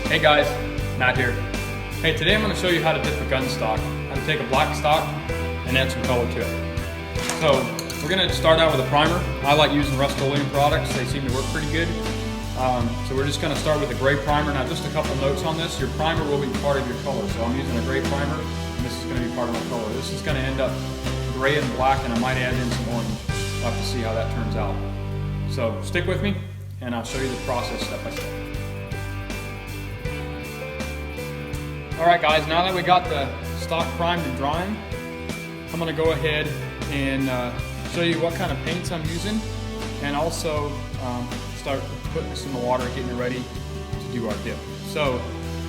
Hey guys, Matt here. Hey, today I'm going to show you how to dip a gun stock, how to take a black stock and add some color to it. So we're going to start out with a primer. I like using Rust-Oleum products, they seem to work pretty good. So we're just going to start with a gray primer. Now just a couple notes on this, your primer will be part of your color. So I'm using a gray primer and this is going to be part of my color. This is going to end up gray and black and I might add in some orange. We'll have to see how that turns out. So stick with me and I'll show you the process step by step. Alright guys, now that we got the stock primed and drying, I'm going to go ahead and show you what kind of paints I'm using and also start putting this in the water, getting it ready to do our dip. So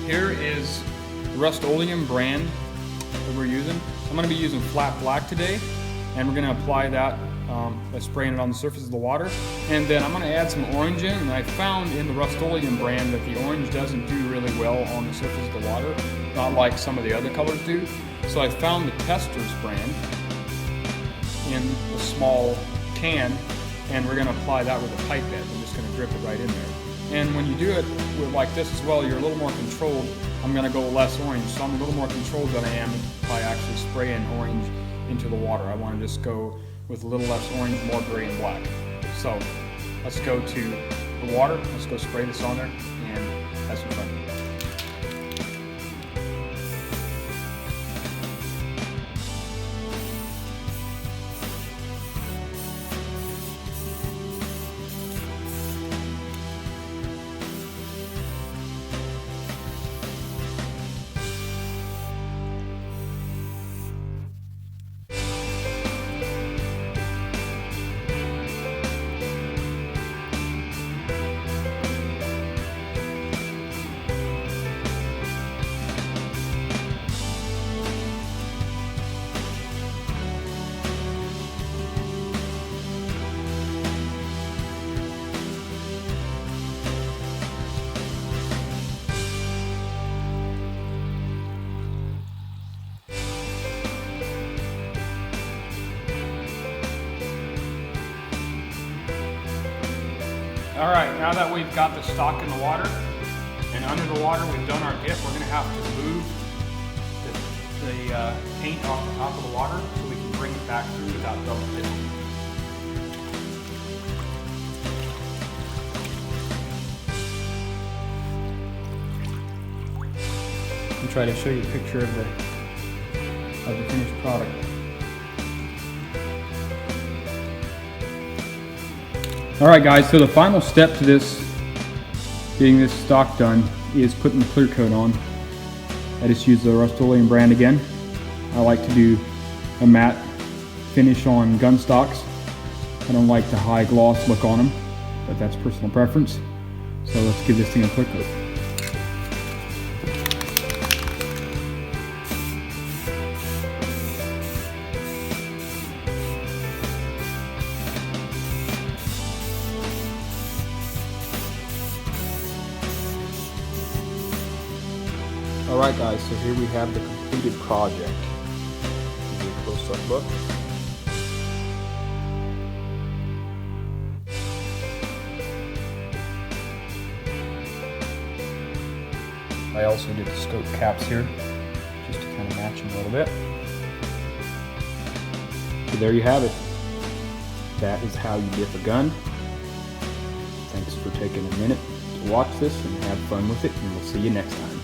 here is the Rust-Oleum brand that we're using. I'm going to be using flat black today and we're going to apply that by spraying it on the surface of the water, and then I'm going to add some orange in. And I found in the Rust-Oleum brand that the orange doesn't do really well on the surface of the water, not like some of the other colors do. So I found the Testers brand in a small can, and we're going to apply that with a pipette. I'm just going to drip it right in there. And when you do it like this as well, you're a little more controlled. I'm going to go less orange, so I'm a little more controlled than I am by actually spraying orange into the water. I want to just go with a little less orange, more gray and black. So let's go to the water, let's go spray this on there and have some fun. Alright, now that we've got the stock in the water and under the water, we've done our dip, we're going to have to move the paint off the top of the water so we can bring it back through without double dipping. I'll try to show you a picture of the finished product. Alright guys, so the final step to this, getting this stock done, is putting the clear coat on. I just use the Rust-Oleum brand again. I like to do a matte finish on gun stocks. I don't like the high gloss look on them, but that's personal preference. So let's give this thing a clear coat. Alright guys, so here we have the completed project. Give you a close-up look. I also did the scope caps here, just to kind of match them a little bit. So there you have it. That is how you dip a gun. Thanks for taking a minute to watch this and have fun with it, and we'll see you next time.